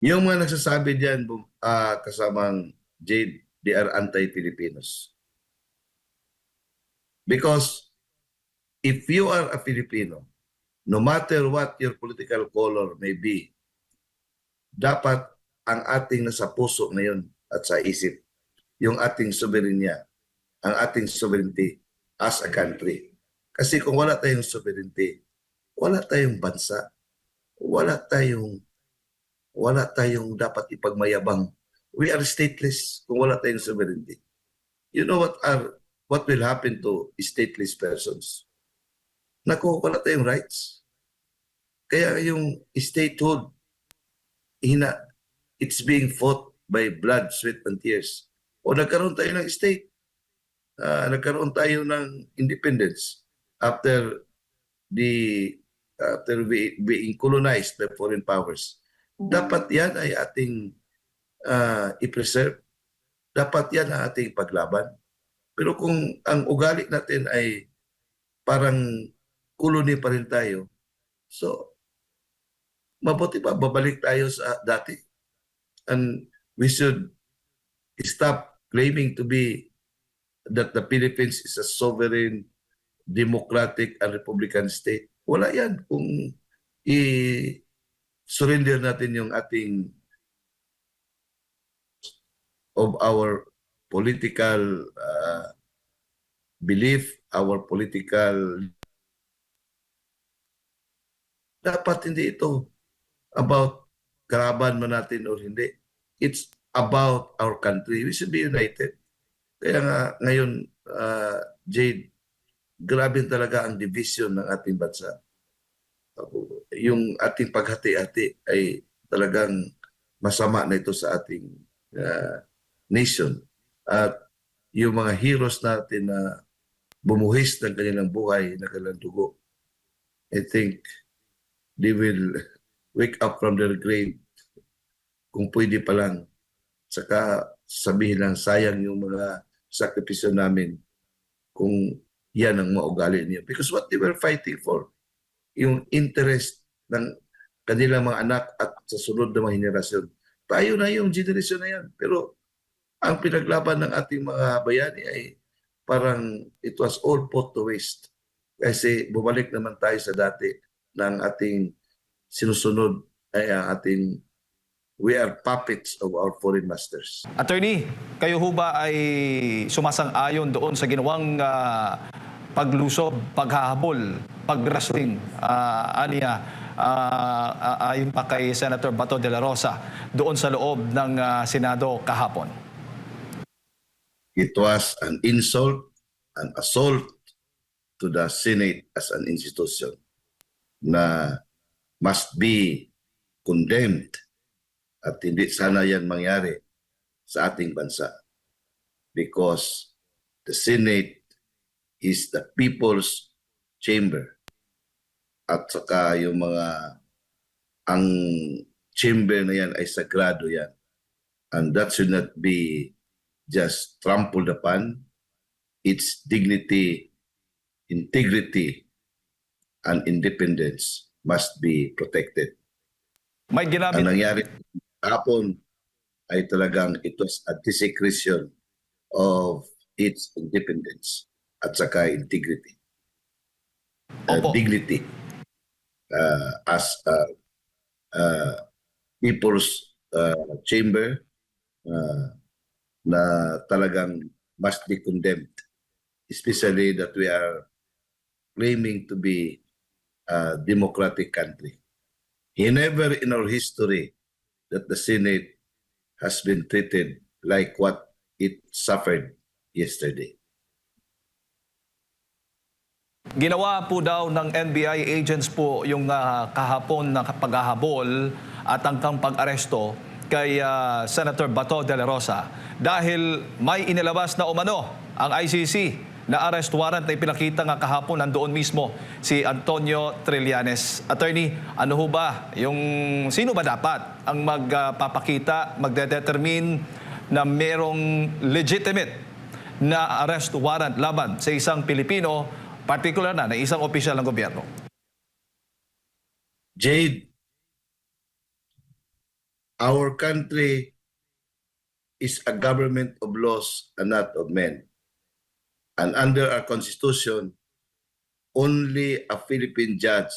Yung mga nagsasabi diyan, kasamang Jade, they are anti-Filipinos. Because if you are a Filipino, no matter what your political color may be, dapat ang ating nasa puso ngayon at sa isip, yung ating soberenya, ang ating sovereignty as a country. Kasi kung wala tayong sovereignty, wala tayong bansa, wala tayong dapat ipagmayabang. We are stateless kung wala tayong sovereignty. You know what will happen to stateless persons? Naku, wala tayong rights. Kaya yung statehood, it's being fought by blood, sweat, and tears. O nagkaroon tayo ng state, nagkaroon tayo ng independence after being colonized by foreign powers. Dapat yan ay ating i-preserve. Dapat yan ang ating paglaban. Pero kung ang ugali natin ay parang colony pa rin tayo, so mabuti pa babalik tayo sa dati. And we should stop claiming to be that the Philippines is a sovereign, democratic, and republican state. Wala yan kung i-surrender natin yung ating of our political belief, our political... Dapat hindi ito about kalaban man natin or hindi. It's about our country. We should be united. Kaya nga ngayon, Jade, grabe talaga ang division ng ating bansa. Yung ating paghati-hati ay talagang masama na ito sa ating nation. At yung mga heroes natin na bumuhis ng kanilang buhay, na kanilang dugo, I think they will wake up from their grave kung pwede pa lang. Saka sabihin lang, sayang yung mga sakripisyo namin kung yan ang maugali niya. Because what they were fighting for, yung interest ng kanilang mga anak at sa sunod na mga henerasyon. Tayo na yung generation na yan. Pero ang pinaglaban ng ating mga bayani ay parang it was all put to waste. Kasi bumalik naman tayo sa dati ng ating sinusunod ay ating we are puppets of our foreign masters. Attorney, kayo ho ba ay sumasang-ayon doon sa ginawang paglusob, paghahabol, pagrasting, ayon pa kay Senator Bato de la Rosa doon sa loob ng Senado kahapon? It was an insult, an assault to the Senate as an institution na must be condemned at hindi sana yan mangyari sa ating bansa because the Senate is the people's chamber at saka yung ang chamber na yan ay sagrado yan and that should not be just trampled upon. Its dignity, integrity, and independence must be protected. May ginamit... Ang nangyari hapon ay talagang it was a desecration of its independence at saka integrity. Dignity as people's chamber na talagang must be condemned, especially that we are claiming to be a democratic country. Never in our history that the Senate has been treated like what it suffered yesterday. Ginawa po daw ng NBI agents po yung kahapon na paghahabol at hanggang pag-aresto kay Senator Bato de la Rosa dahil may inilabas na umano ang ICC na arrest warrant na ipinakita nga kahapon nandoon mismo si Antonio Trillanes. Attorney, ano ho ba sino ba dapat ang magpapakita, magdedetermine na merong legitimate na arrest warrant laban sa isang Pilipino, particular na isang opisyal ng gobyerno? Jade, Our country is a government of laws and not of men. And under our constitution, only a Philippine judge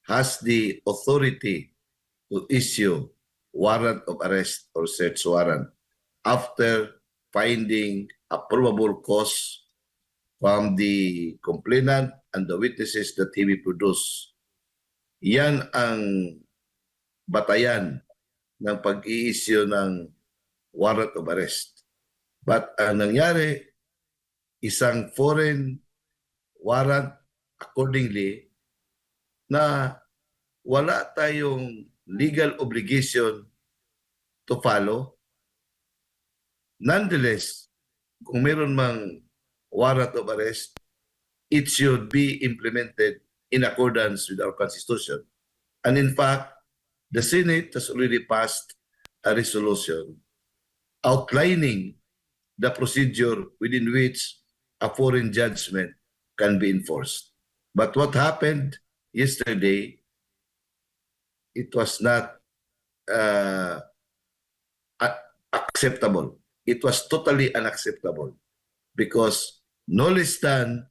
has the authority to issue warrant of arrest or search warrant after finding a probable cause from the complainant and the witnesses that he will produce. Yan ang batayan ng pag-i-issue ng warrant of arrest. But ang nangyari, isang foreign warrant accordingly na wala tayong legal obligation to follow. Nonetheless, kung meron mang warrant of arrest, it should be implemented in accordance with our Constitution. And in fact, the Senate has already passed a resolution outlining the procedure within which a foreign judgment can be enforced. But what happened yesterday, it was not acceptable. It was totally unacceptable because no less than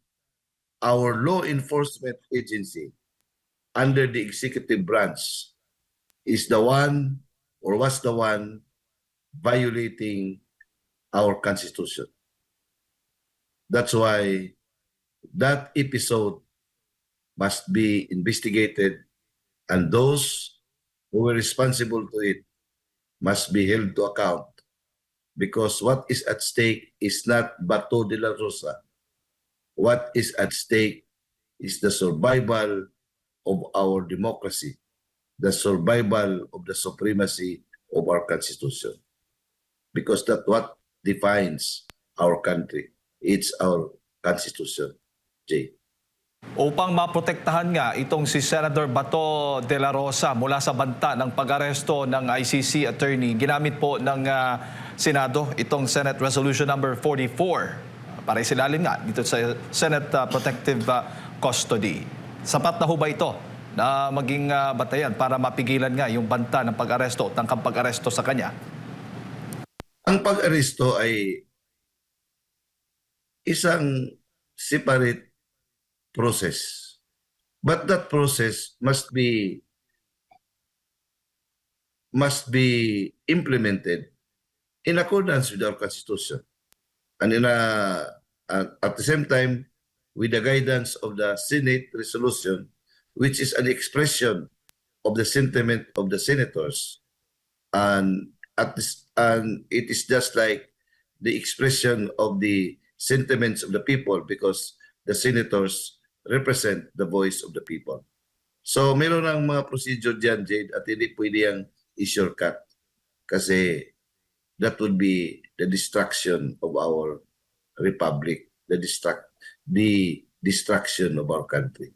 our law enforcement agency under the executive branch is the one or was the one violating our Constitution. That's why that episode must be investigated and those who were responsible to it must be held to account because what is at stake is not Bato de la Rosa. What is at stake is the survival of our democracy, the survival of the supremacy of our Constitution. Because that's what defines our country. It's our Constitution. Jay. Upang maprotektahan nga itong si Senator Bato de la Rosa mula sa banta ng pag-aresto ng ICC attorney, ginamit po ng Senado itong Senate Resolution number 44 para isilalim nga dito sa Senate Protective Custody. Sapat na ho ba ito na maging batayan para mapigilan nga yung banta ng pag-aresto at ng pag-aresto sa kanya? Ang pag-aresto ay isang separate process. But that process must be implemented in accordance with our Constitution. And at the same time, with the guidance of the Senate resolution, which is an expression of the sentiment of the senators. And it is just like the expression of the sentiments of the people because the senators represent the voice of the people. So meron ng mga procedure dyan, Jade, at hindi pwede yung i-shortcut kasi that would be the destruction of our republic, the destruction of our country.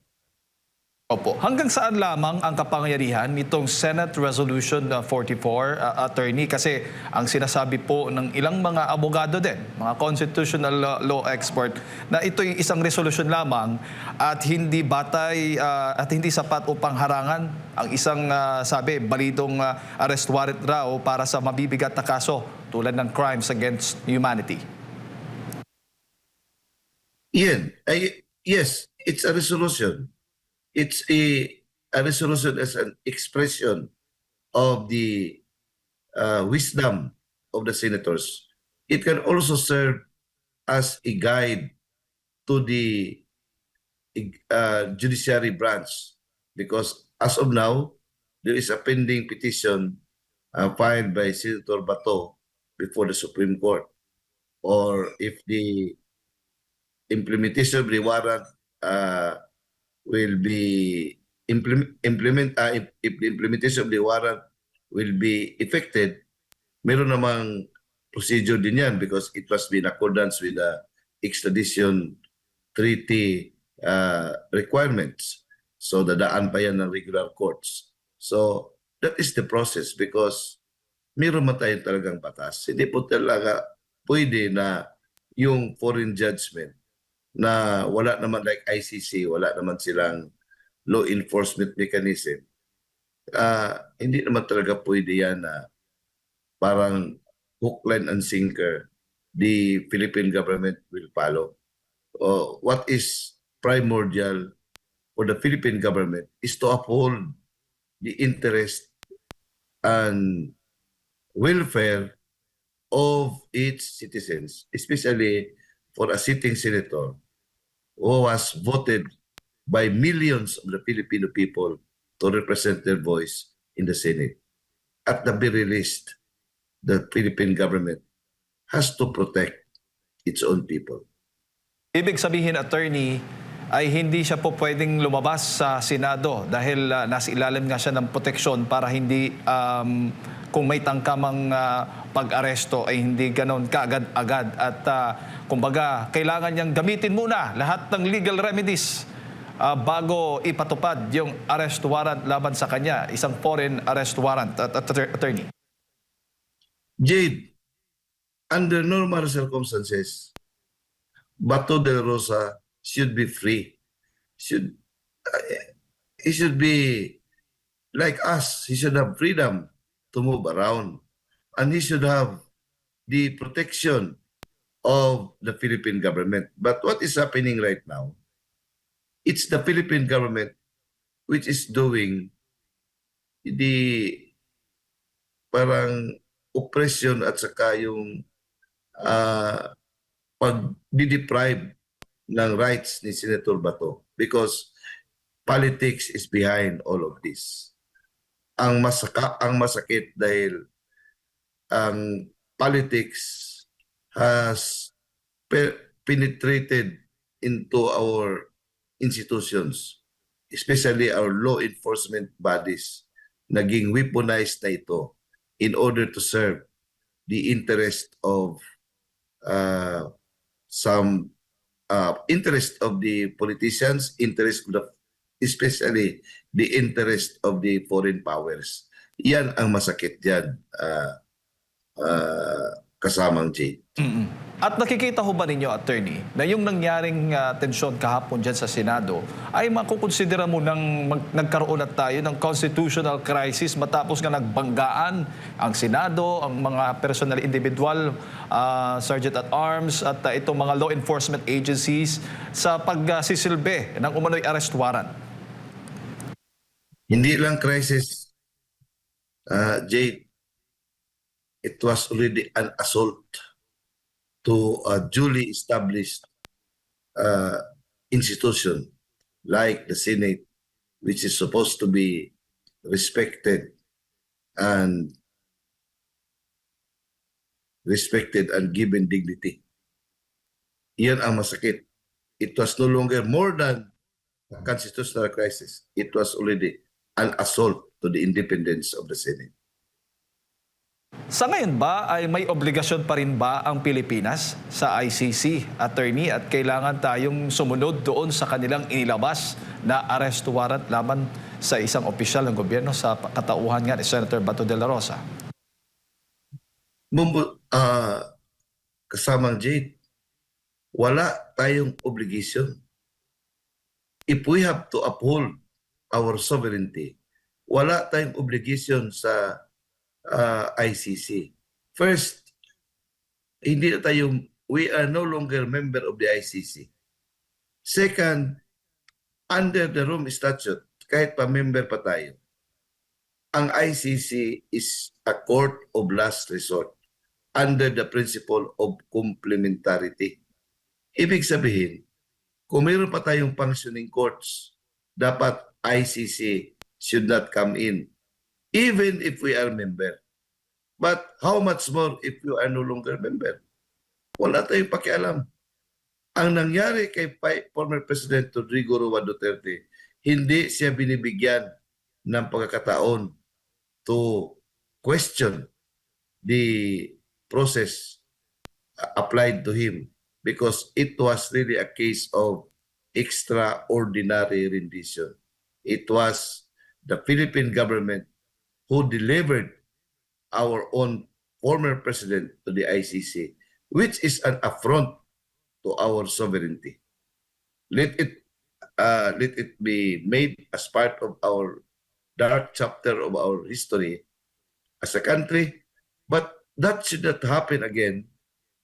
Opo. Hanggang saan lamang ang kapangyarihan nitong Senate Resolution 44, attorney? Kasi ang sinasabi po ng ilang mga abogado din, mga constitutional law expert, na ito yung isang resolution lamang at hindi batay at hindi sapat upang harangan ang isang sabi, balidong arrest warrant raw para sa mabibigat na kaso tulad ng crimes against humanity. Yes, it's a resolution. It's a resolution as an expression of the wisdom of the senators. It can also serve as a guide to the judiciary branch because as of now, there is a pending petition filed by Senator Bato before the Supreme Court. Or if the implementation of the warrant will be if the implementation of the warrant will be effected, meron namang procedure din yan because it must be in accordance with the extradition treaty requirements. So dadaan pa yan ng regular courts. So that is the process because meron man tayong talagang batas. Hindi po talaga pwede na yung foreign judgment na wala naman like ICC, wala naman silang law enforcement mechanism. Hindi naman talaga pwede yan na parang hook, line, and sinker the Philippine government will follow. What is primordial for the Philippine government is to uphold the interest and welfare of its citizens, especially for a sitting senator who was voted by millions of the Filipino people to represent their voice in the Senate. At the very least, the Philippine government has to protect its own people. Ibig sabihin, attorney, ay hindi siya po pwedeng lumabas sa Senado dahil nasa ilalim nga siya ng proteksyon para hindi kung may tangkamang pag-aresto ay hindi ganon kaagad-agad at kumbaga kailangan niyang gamitin muna lahat ng legal remedies bago ipatupad yung arrest warrant laban sa kanya, isang foreign arrest warrant, attorney. Jade, under normal circumstances, Bato de la Rosa should be free. He should be like us. He should have freedom to move around. And he should have the protection of the Philippine government. But what is happening right now, it's the Philippine government which is doing the parang oppression at saka yung pag-deprive ng rights ni Senator Bato because politics is behind all of this. Ang masakit dahil ang politics has penetrated into our institutions, especially our law enforcement bodies. Naging weaponized na ito in order to serve the interest of some interest of the politicians, interest of the, especially the interest of the foreign powers. Yan ang masakit dyan, kasamang Jade. At nakikita ho ba ninyo, attorney, na yung nangyaring tensyon kahapon dyan sa Senado ay makukonsidera mo nang nagkaroon na tayo ng constitutional crisis matapos nga nagbanggaan ang Senado, ang mga personal individual, Sergeant at Arms at itong mga law enforcement agencies sa pagsisilbi ng umano'y arrest warrant? Hindi lang crisis, Jade. It was already an assault to a duly established institution like the Senate, which is supposed to be respected and given dignity. Iyan ang masakit. It was no longer more than a constitutional crisis. It was already an assault to the independence of the Senate. Sa ngayon ba ay may obligasyon pa rin ba ang Pilipinas sa ICC, attorney, at kailangan tayong sumunod doon sa kanilang inilabas na arrest warrant laban sa isang opisyal ng gobyerno sa katauhan nga ni Senator Bato de la Rosa? Kasamang Jade, wala tayong obligation. If we have to uphold our sovereignty, wala tayong obligation sa ICC. First, we are no longer member of the ICC. Second, under the Rome Statute, kahit pa member pa tayo, ang ICC is a court of last resort under the principle of complementarity. Ibig sabihin, kung mayroon pa tayong functioning courts, dapat ICC should not come in even if we are member. But how much more if you are no longer member? Wala tayong pakialam. Ang nangyari kay former President Rodrigo Roa Duterte, hindi siya binibigyan ng pagkakataon to question the process applied to him because it was really a case of extraordinary rendition. It was the Philippine government who delivered our own former president to the ICC, which is an affront to our sovereignty. Let it be made as part of our dark chapter of our history as a country. But that should not happen again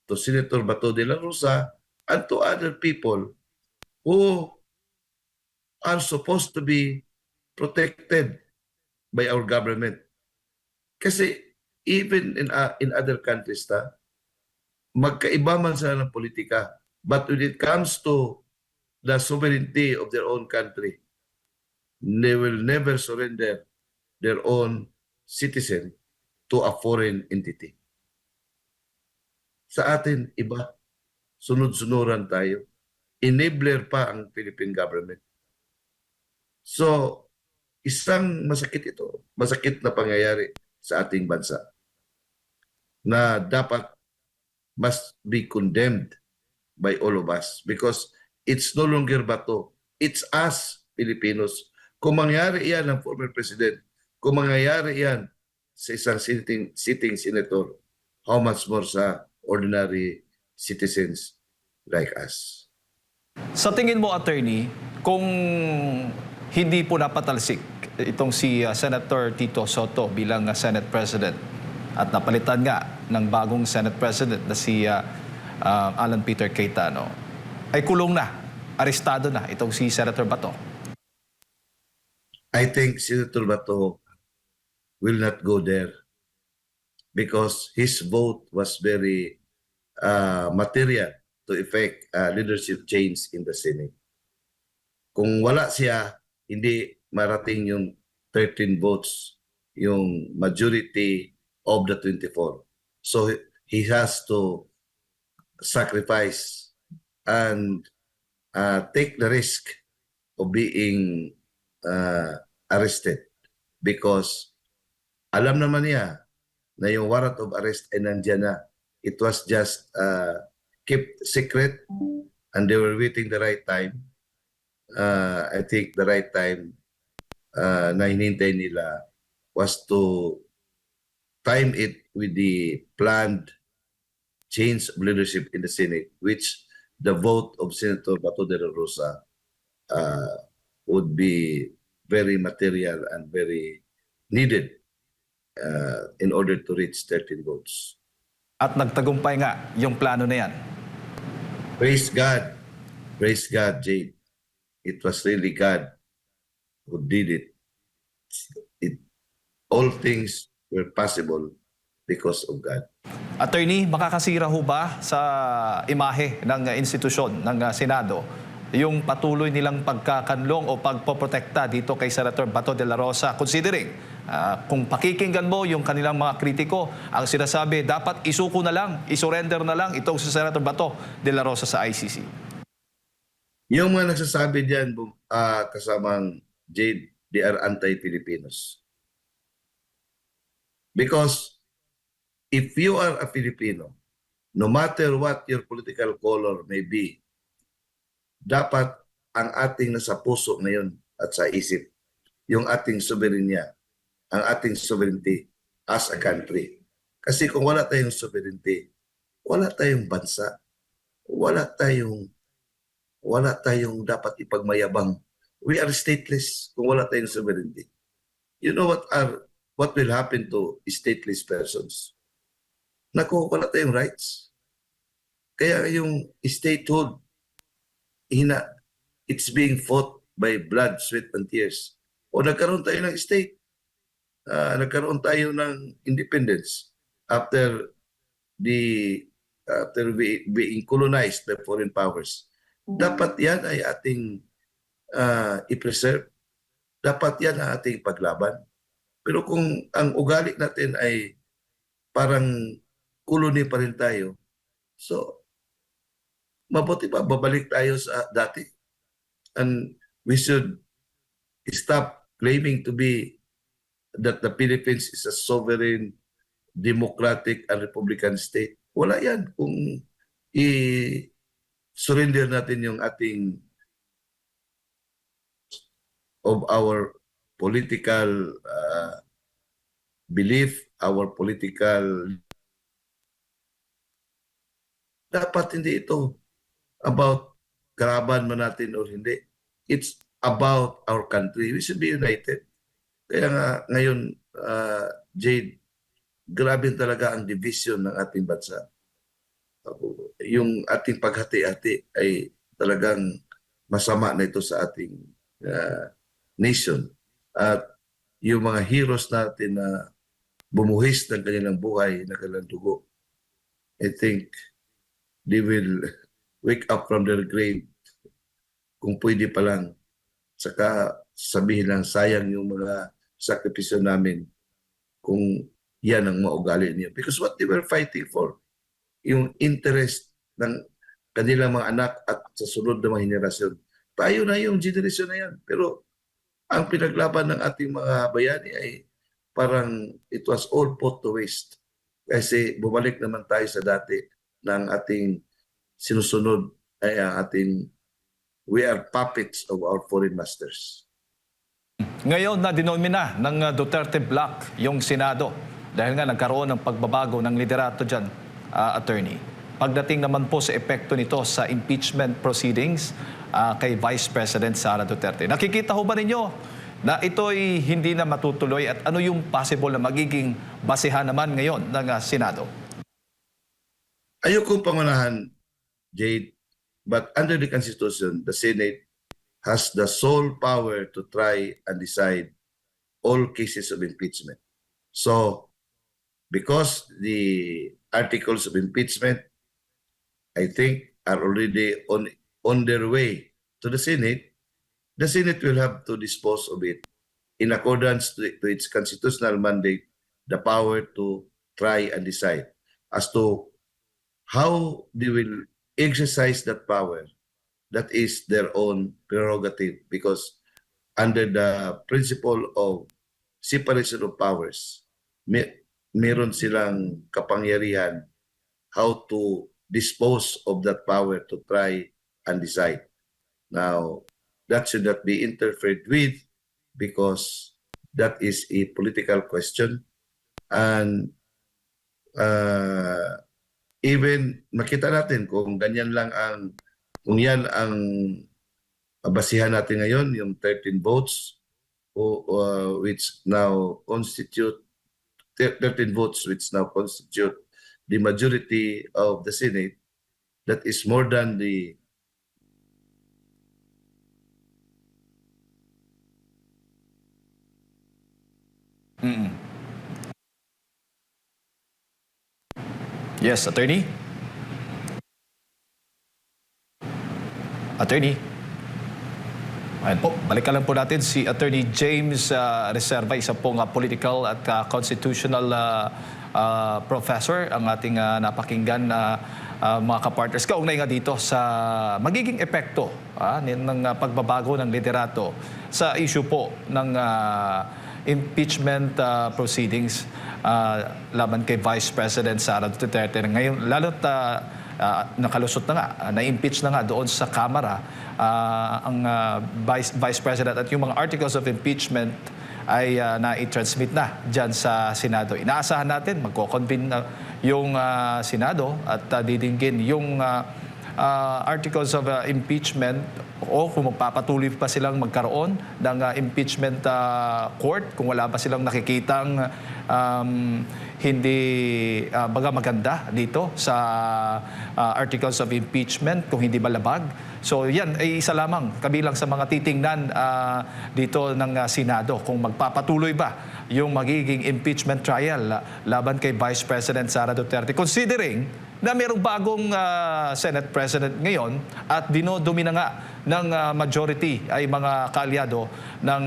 to Senator Bato de la Rosa and to other people who are supposed to be protected by our government. Kasi even in other countries, magkaiba man sila ng politika. But when it comes to the sovereignty of their own country, they will never surrender their own citizen to a foreign entity. Sa atin, iba. Sunod-sunuran tayo. Enabler pa ang Philippine government. So, isang masakit ito. Masakit na pangyayari sa ating bansa na dapat must be condemned by all of us because it's no longer Bato. It's us, Filipinos. Kung mangyari yan ng former president, kung mangyayari yan sa isang sitting senator, how much more sa ordinary citizens like us? Sa tingin mo, attorney, kung hindi po napatalsik itong si Senator Tito Sotto bilang Senate President at napalitan nga ng bagong Senate President na si Alan Peter Cayetano, ay kulong na, arestado na itong si Senator Bato? I think Senator Bato will not go there because his vote was very material to effect leadership change in the Senate. Kung wala siya, hindi marating yung 13 votes, yung majority of the 24. So he has to sacrifice and take the risk of being arrested because alam naman niya na yung warrant of arrest ay nandiyan na. It was just kept secret and they were waiting the right time. I think the right time na hinintay nila was to time it with the planned change of leadership in the Senate, which the vote of Senator Bato de la Rosa would be very material and very needed in order to reach 13 votes. At nagtagumpay nga yung plano na yan. Praise God. Praise God, Jade. It was really God who did it. All things were possible because of God. Attorney, makakasira ho ba sa imahe ng institusyon ng Senado yung patuloy nilang pagkakanlong o pagpoprotekta dito kay Senator Bato de la Rosa, considering kung pakikinggan mo yung kanilang mga kritiko, ang sinasabi dapat isuko na lang, isurrender na lang itong si Senator Bato de la Rosa sa ICC? Yung mga nagsasabi diyan, kasamang Jade, they are anti-Filipinos. Because if you are a Filipino, no matter what your political color may be, dapat ang ating nasa puso ngayon at sa isip, yung ating soberenya, ang ating sovereignty as a country. Kasi kung wala tayong sovereignty, wala tayong bansa, wala tayong dapat ipagmayabang. We are stateless kung wala tayong sovereignty. You know what will happen to stateless persons? Naku, wala tayong rights. Kaya yung statehood, it's being fought by blood, sweat, and tears. O nagkaroon tayo ng state. Nagkaroon tayo ng independence after being colonized by foreign powers. Dapat yan ay ating i-preserve. Dapat yan ang ating paglaban. Pero kung ang ugali natin ay parang colony pa rin tayo, so mabuti pa, babalik tayo sa dati. And we should stop claiming to be that the Philippines is a sovereign, democratic, and republican state. Wala yan kung i-surrender natin yung ating of our political belief, our political... Dapat hindi ito about karaban man natin or hindi. It's about our country. We should be united. Kaya nga ngayon, Jade, grabe talaga ang division ng ating bansa. Yung ating paghati-hati ay talagang masama na ito sa ating nation. At yung mga heroes natin na bumuhis ng kanilang buhay, ng kanilang dugo, I think they will wake up from their grave kung pwede pa lang. Saka sabihin lang, sayang yung mga sakripisyo namin kung yan ang maugali niya. Because what they were fighting for, yung interest ng kanilang mga anak at sa sunod na mga henerasyon. Tayo na yung generation na yan. Pero ang pinaglaban ng ating mga bayani ay parang it was all put to waste. Kasi bumalik naman tayo sa dati ng ating sinusunod ay ang ating we are puppets of our foreign masters. Ngayon na dinomina ng Duterte Bloc yung Senado dahil nga nagkaroon ng pagbabago ng liderato dyan, attorney. Pagdating naman po sa epekto nito sa impeachment proceedings kay Vice President Sara Duterte. Nakikita ho ba ninyo na ito'y hindi na matutuloy at ano yung possible na magiging basehan naman ngayon ng Senado? Ayokong pangunahan, Jade, but under the Constitution, the Senate has the sole power to try and decide all cases of impeachment. So, because the articles of impeachment, I think, are already on their way to the Senate will have to dispose of it in accordance to its constitutional mandate, the power to try and decide as to how they will exercise that power. That is their own prerogative because under the principle of separation of powers, meron silang kapangyarihan how to dispose of that power to try and decide. Now, that should not be interfered with because that is a political question. And even makita natin kung ganyan lang kung yan ang basihan natin ngayon, yung 13 votes which now constitute 13 votes which now constitute the majority of the Senate, that is more than the Yes, attorney? Attorney? Ayan po, balikan lang po natin si Attorney James Reserva, isa pong political at constitutional professor, ang ating napakinggan na mga kapartners. Kaugnay nga dito sa magiging epekto ng pagbabago ng liderato sa issue po ng impeachment proceedings laban kay Vice President Sara Duterte. Ngayon, lalo't nakalusot na nga, na-impeach na nga doon sa Kamara ang Vice President at yung mga articles of impeachment ay na-transmit na dyan sa Senado. Inaasahan natin, magko-convene na yung Senado at didinggin yung articles of impeachment o kung magpapatuloy pa silang magkaroon ng impeachment court, kung wala pa silang nakikitang hindi maganda dito sa articles of impeachment, kung hindi malabag. So yan ay isa lamang kabilang sa mga titingnan dito ng Senado kung magpapatuloy ba yung magiging impeachment trial laban kay Vice President Sara Duterte. Considering na mayroong bagong Senate President ngayon at dinodumi na nga ng majority ay mga kaalyado ng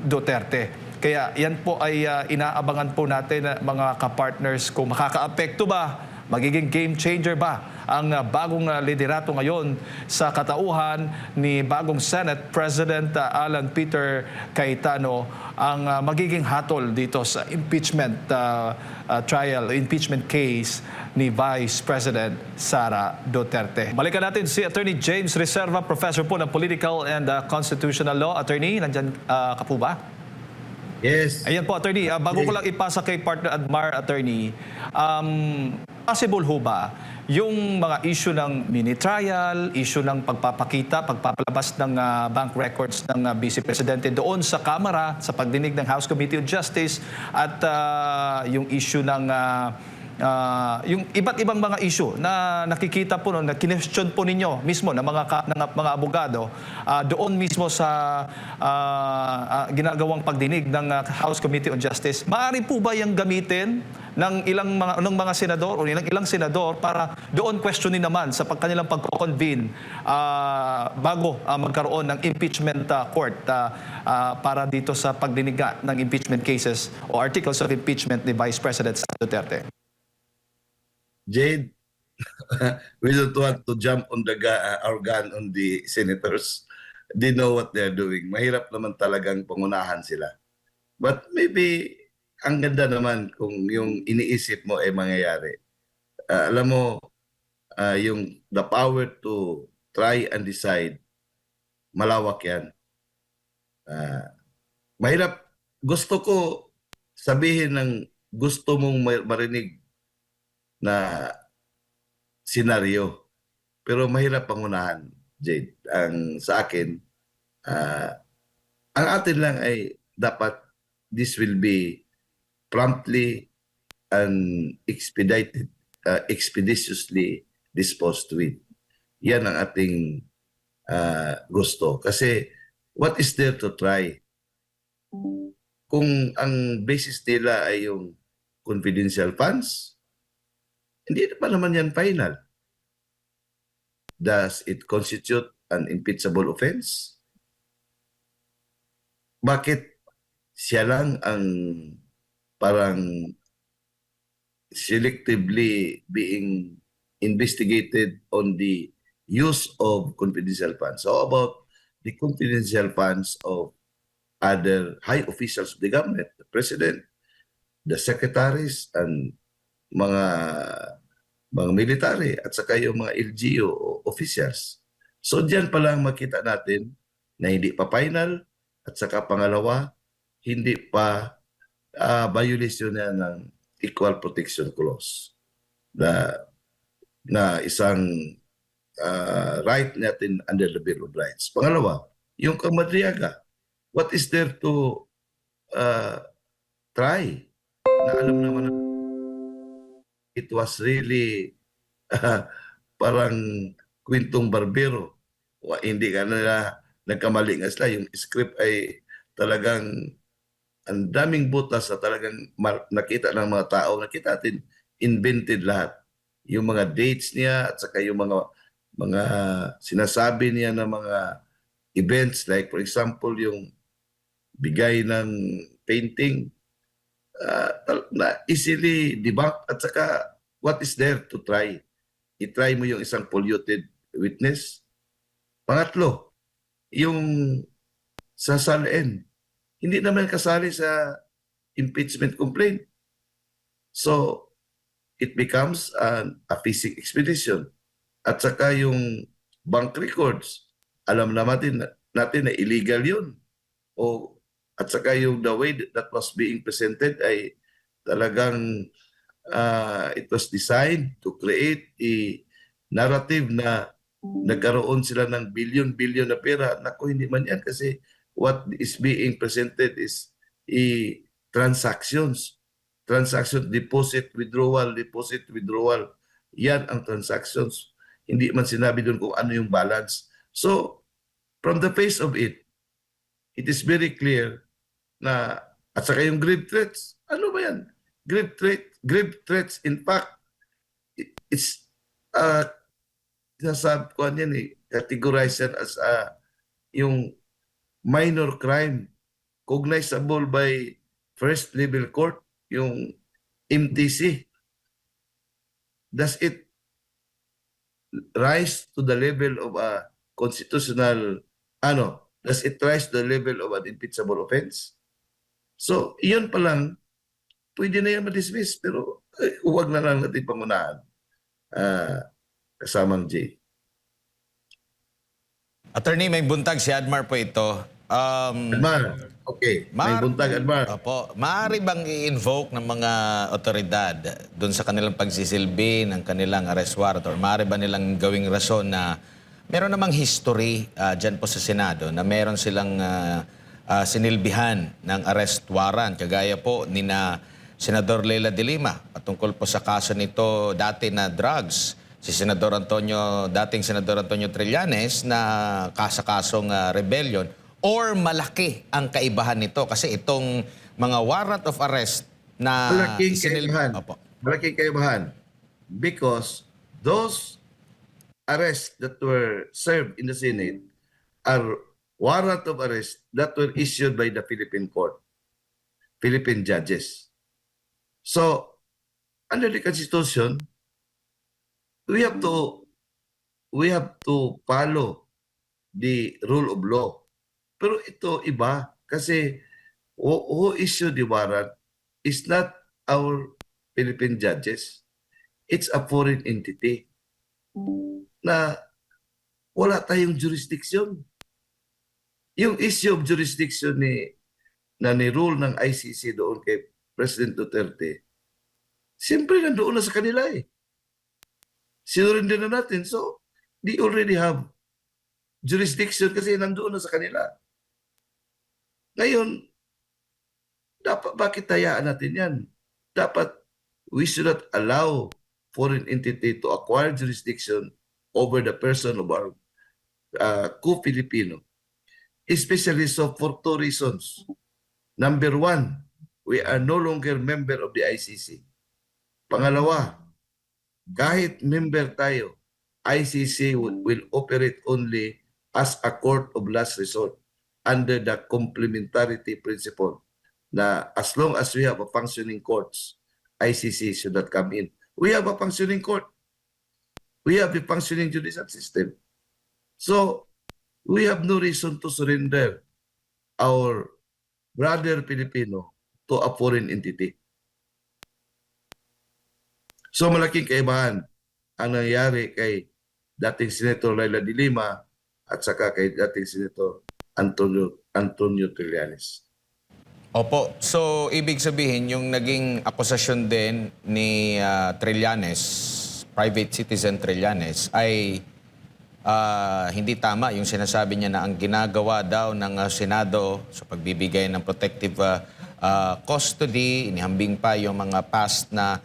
Duterte. Kaya yan po ay inaabangan po natin mga kapartners kung makakaapekto ba, magiging game changer ba ang bagong liderato ngayon sa katauhan ni bagong Senate President Alan Peter Cayetano ang magiging hatol dito sa impeachment trial, impeachment case ni Vice President Sara Duterte. Balikan natin si Attorney James Reserva, Professor po ng Political and Constitutional Law. Attorney, nandyan ka po ba? Yes. Ayan po, attorney. Bago ko lang ipasa kay partner Admar, attorney, possible ho ba yung mga issue ng mini trial, issue ng pagpapalabas ng bank records ng Vice Presidente doon sa Kamara, sa pagdinig ng House Committee on Justice, at yung issue ng yung iba't ibang mga issue na nakikita po na kinestyon po ninyo mismo ng mga abogado doon mismo sa ginagawang pagdinig ng House Committee on Justice. Maaari po ba yung gamitin ng mga senador o ilang senador para doon questionin naman sa kanilang pagko-convene bago magkaroon ng impeachment court para dito sa pagdinig ng impeachment cases o articles of impeachment ni Vice President Duterte? Jade, we don't want to jump on our gun on the senators. They know what they're doing. Mahirap naman talagang pangunahan sila. But maybe ang ganda naman kung yung iniisip mo ay mangyayari. Alam mo, yung the power to try and decide, malawak yan. Mahirap. Gusto ko sabihin ng gusto mong marinig na senaryo. Pero mahirap pangunahan, Jade. Sa akin, ang atin lang ay dapat this will be promptly and expeditiously disposed with. Yan ang ating gusto. Kasi what is there to try? Kung ang basis nila ay yung confidential funds, hindi pa naman yan final. Does it constitute an impeachable offense? Bakit siya lang ang parang selectively being investigated on the use of confidential funds? So about the confidential funds of other high officials of the government, the president, the secretaries, and mga military at saka yung mga LGU officials. So diyan pa lang makita natin na hindi pa final at saka pangalawa, hindi pa violation na ng Equal Protection Clause na isang right natin under the Bill of Rights. Pangalawa, yung kamadriaga. What is there to try? Na alam naman na it was really parang kwentong barbero. Hindi ka na nagkamali nga sila. Yung script ay talagang ang daming butas na talagang nakita ng mga tao. Nakita natin, invented lahat. Yung mga dates niya at saka yung mga sinasabi niya na mga events, like for example, yung bigay ng painting, na easily debunked. At saka, what is there to try? I-try mo yung isang polluted witness. Pangatlo, yung sasalin. Hindi naman kasali sa impeachment complaint. So, it becomes a fishing expedition. At saka yung bank records, alam naman natin na illegal yun. At saka yung the way that was being presented ay talagang it was designed to create a narrative na nagkaroon sila ng billion-billion na pera. Naku, hindi man yan kasi what is being presented is transactions. Transaction, deposit, withdrawal, deposit, withdrawal. Yan ang transactions. Hindi man sinabi doon kung ano yung balance. So, from the face of it, it is very clear na, at saka yung grave threats, ano ba yan? Grave threats, in fact, it's sinasabi ko yan categorized as yung minor crime cognizable by first level court, yung MTC. Does it rise to the level of a constitutional, does it rise to the level of an impeachable offense? So, iyon pa lang, pwede na yan ma-dismiss, pero huwag na lang natin pangunahan. Kasamang J. Attorney, may buntag si Admar po ito. Admar, okay. May buntag, Admar. Opo, maaari bang i-invoke ng mga otoridad doon sa kanilang pagsisilbi ng kanilang arrest warrant, or maaari ba nilang gawing rason na meron namang history dyan po sa Senado na meron silang sinilbihan ng arrest warrant, kagaya po ni na Senador Leila de Lima patungkol po sa kaso nito dati na drugs, si dating Senador Antonio Trillanes na kasong rebellion. Or malaki ang kaibahan nito kasi itong mga warrant of arrest na Malaking isinil- kaibahan. Opo. Malaking kaibahan. Because those arrests that were served in the Senate are warrant of arrest that were issued by the Philippine court, Philippine judges. So, under the Constitution, we have to follow the rule of law. Pero ito iba kasi who issued the warrant is not our Philippine judges. It's a foreign entity na wala tayong jurisdiction. Yung issue of jurisdiction ni rule ng ICC doon kay President Duterte, siyempre nandoon na sa kanila eh. Sinurinder na natin. So, they already have jurisdiction kasi nandoon na sa kanila. Ngayon, bakit hayaan natin yan? Dapat, we should not allow foreign entity to acquire jurisdiction over the person of our co-Filipino. Especially so for two reasons. Number one, we are no longer member of the ICC. Pangalawa, kahit member tayo, ICC will operate only as a court of last resort under the complementarity principle na as long as we have a functioning courts, ICC should not come in. We have a functioning court. We have a functioning judicial system. So, we have no reason to surrender our brother Filipino to a foreign entity. So, malaking kaibahan ang nangyari kay dating Senator Leila de Lima at saka kay dating Senator Antonio Trillanes. Opo. So, ibig sabihin, yung naging akusasyon din ni Trillanes, private citizen Trillanes, ay hindi tama yung sinasabi niya na ang ginagawa daw ng Senado sa pagbibigay ng protective custody, inihambing pa yung mga past na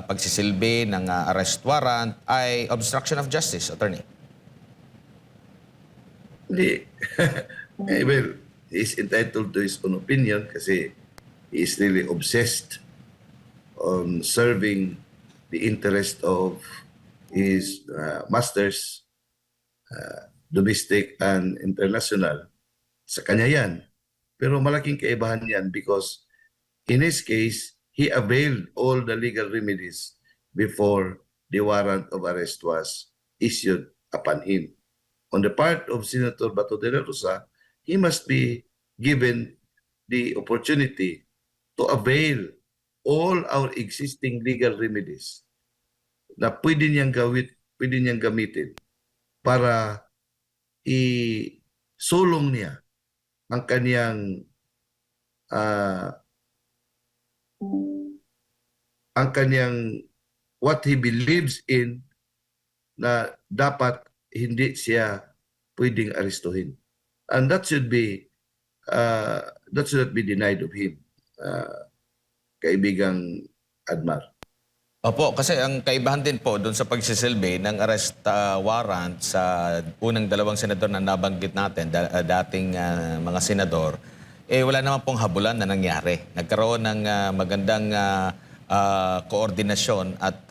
pagsisilbi ng arrest warrant ay obstruction of justice, Attorney. Hindi. Well, he is entitled to his own opinion kasi he is really obsessed on serving the interest of his masters, domestic and international. Sa kanya yan. Pero malaking kaibahan yan because in his case, he availed all the legal remedies before the warrant of arrest was issued upon him. On the part of Senator Bato de la Rosa, he must be given the opportunity to avail all our existing legal remedies na pwede niyang gamitin para isulong niya ang kanyang what he believes in na dapat hindi siya pwedeng arestuhin. And that should not be denied of him, kaibigang Admar. Opo, kasi ang kaibahan din po doon sa pagsisilbi ng arrest warrant sa unang dalawang senador na nabanggit natin, dating mga senador, wala naman pong habulan na nangyari. Nagkaroon ng magandang koordinasyon at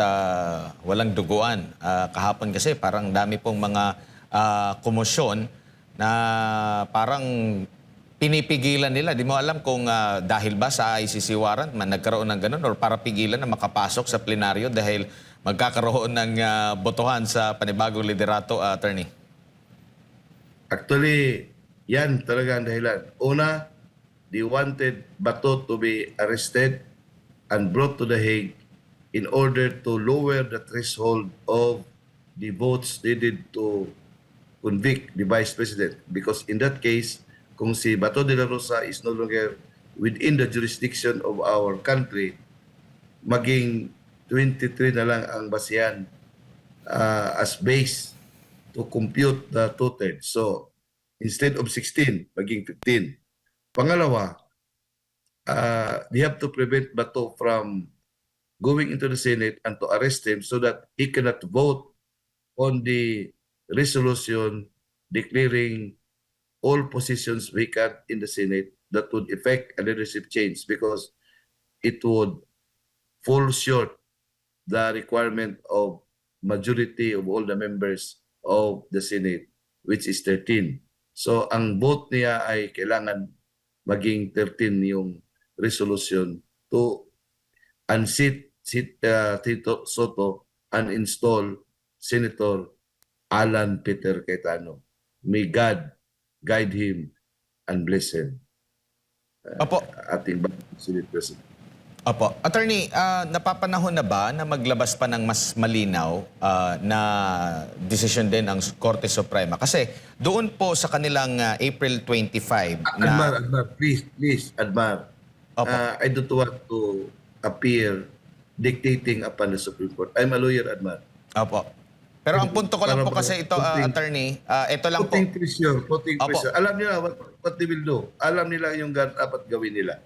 walang duguan. Kahapon kasi parang dami pong mga komosyon na parang pinipigilan nila. Di mo alam kung dahil ba sa ICC warrant man nagkaroon ng ganun or para pigilan na makapasok sa plenaryo dahil magkakaroon ng botohan sa panibagong liderato, Attorney. Actually, yan talaga ang dahilan. Una, they wanted Bato to be arrested and brought to The Hague in order to lower the threshold of the votes needed to convict the Vice President. Because in that case, kung si Bato de la Rosa is no longer within the jurisdiction of our country, maging 23 na lang ang basihan as base to compute the two-thirds. So, instead of 16, maging 15. Pangalawa, they have to prevent Bato from going into the Senate and to arrest him so that he cannot vote on the resolution declaring all positions vacant in the Senate that would effect a leadership change because it would fall short the requirement of majority of all the members of the Senate, which is 13. So ang vote niya ay kailangan maging 13 yung resolution to unseat Tito Soto and install Senator Alan Peter Cayetano. May God guide him and bless him. Opo. Ating Senate President. Opo. Attorney, napapanahon na ba na maglabas pa ng mas malinaw na desisyon din ang Korte Suprema? Kasi doon po sa kanilang April 25 na... Admar, please, Admar. Opo. I don't want to appear dictating upon the Supreme Court. I'm a lawyer, Admar. Opo. Pero ang punto ko lang po kasi ito, attorney, ito lang po. Putting pressure. Opo. Alam nila what they will do. Alam nila yung dapat gawin nila.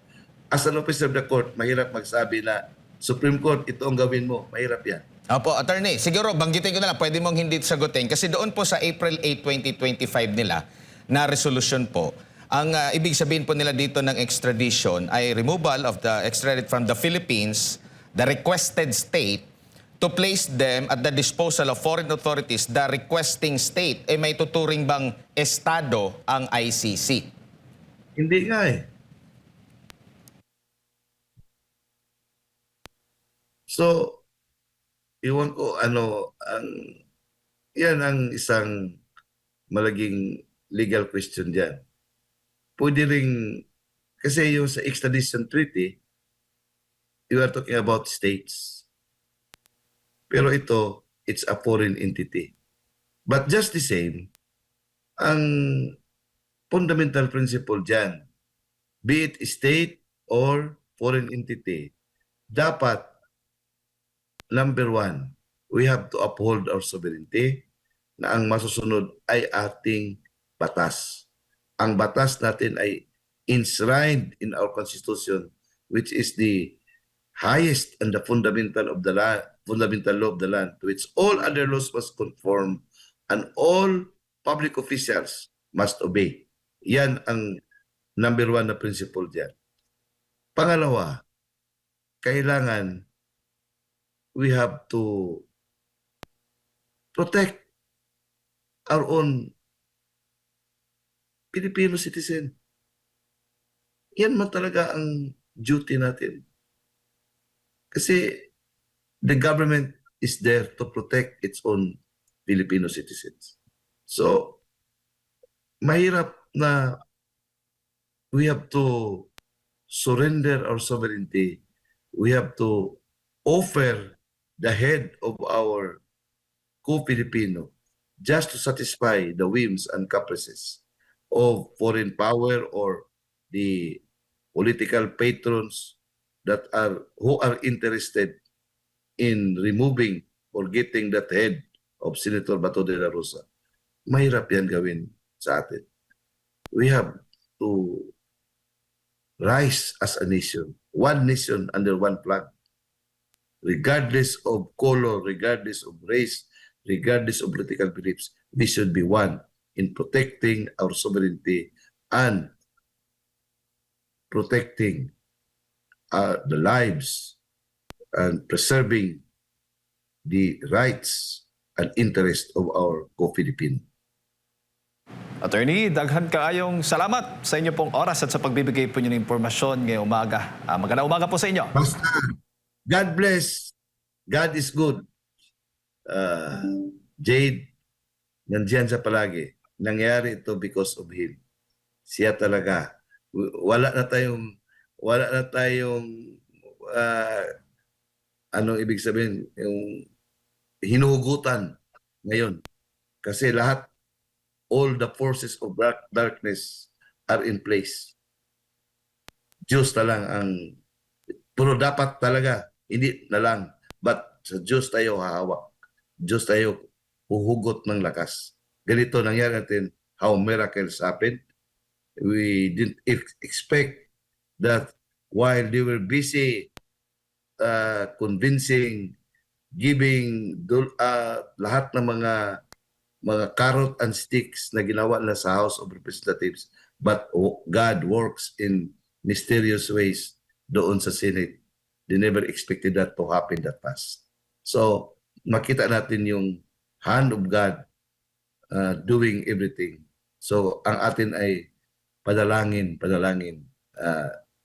As an officer of the court, mahirap magsabi na Supreme Court, ito ang gawin mo. Mahirap yan. Opo, attorney, siguro banggitin ko na lang, pwede mong hindi sagutin. Kasi doon po sa April 8, 2025 nila na resolution po, ang ibig sabihin po nila dito ng extradition ay removal of the extradited from the Philippines, the requested state, to place them at the disposal of foreign authorities, the requesting state. May tuturing bang estado ang ICC? Hindi nga eh. So, iwan ko yan ang isang malaging legal question dyan. Pwede rin, kasi yung sa extradition treaty, you are talking about states. Pero ito, it's a foreign entity. But just the same, ang fundamental principle dyan, be it state or foreign entity, dapat, number one, we have to uphold our sovereignty na ang masusunod ay ating batas. Ang batas natin ay enshrined in our Constitution, which is the highest and the fundamental of the land, fundamental law of the land, to which all other laws must conform and all public officials must obey. Yan ang number one na principle diyan. Pangalawa, kailangan we have to protect our own Filipino citizen. Yan man talaga ang duty natin. Kasi the government is there to protect its own Filipino citizens. So, mahirap na we have to surrender our sovereignty. We have to offer the head of our co-Filipino just to satisfy the whims and caprices of foreign power or the political patrons who are interested in removing or getting that head of Senator Bato de la Rosa. Mahirap yan gawin sa atin. We have to rise as a nation, one nation under one flag, regardless of color, regardless of race, regardless of political beliefs. We should be one in protecting our sovereignty and protecting the lives and preserving the rights and interest of our co-Filipino. Attorney, daghan kaayong salamat sa inyo pong oras at sa pagbibigay po niyo ng impormasyon ngayong umaga. Magandang umaga po sa inyo. Basta, God bless. God is good. Jade, nandiyan sa palagi. Nangyari ito because of him. Siya talaga. Wala na tayong anong ibig sabihin, yung hinuhugutan ngayon. Kasi lahat, all the forces of darkness are in place. Diyos na lang ang, pero dapat talaga, hindi na lang, but sa Diyos tayo hahawak. Diyos tayo huhugot ng lakas. Ganito nangyari natin, how miracles happen. We didn't expect that while they were busy convincing, giving lahat ng mga carrot and sticks na ginawa na sa House of Representatives, but God works in mysterious ways doon sa Senate. They never expected that to happen that fast. So, makita natin yung hand of God doing everything. So, ang atin ay padalangin,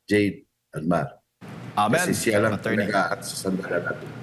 Jade and Mar. Amen. Kasi siya lang Attorney. talaga at sa sandalan natin.